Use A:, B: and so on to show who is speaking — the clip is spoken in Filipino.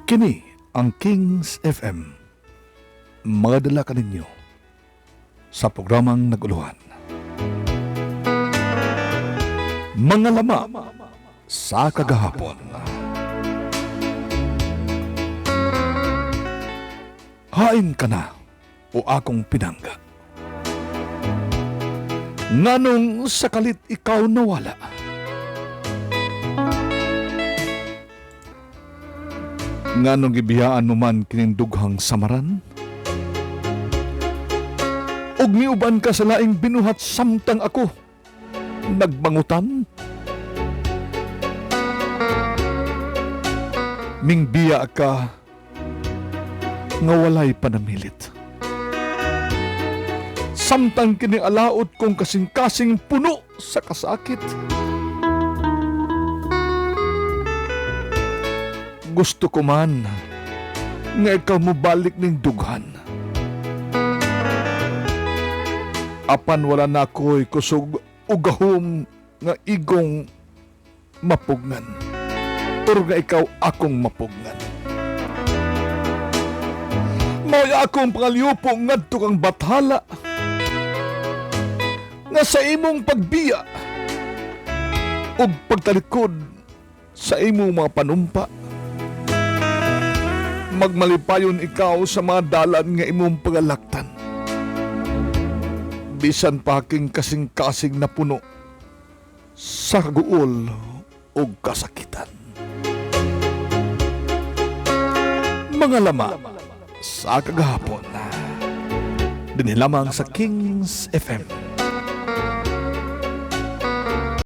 A: Kini ang Kings FM. Madala ka ninyo sa programang naguluhan. Mga lama sa kagahapon. Hain ka na o akong pinangga. Nganong sakalit ikaw nawala? Nganong gibiyaan mo man kinindughang samaran? Og miuban ka sa laing binuhat samtang ako nagbangutan? Mingbiya ka nga walay panamilit. Samtang kinialaot kong kasing-kasing puno sa kasakit. Gusto ko man nga ikaw mo balik ning dughan. Apan wala na ako'y kusog ugahom nga igong mapugnan. Pero nga ikaw akong mapugnan. Mao'y akong pangalyupo ngadto kang bathala nga sa imong pagbiya ug pagtalikod sa imong mga panumpa. Magmalipayon ikaw sa mga dalan nga imong pagalaktan. Bisan pa aking kasing-kasing na puno sa kaguol o kasakitan. Mga lama sa kagahapon. Dinilamang sa Kings FM.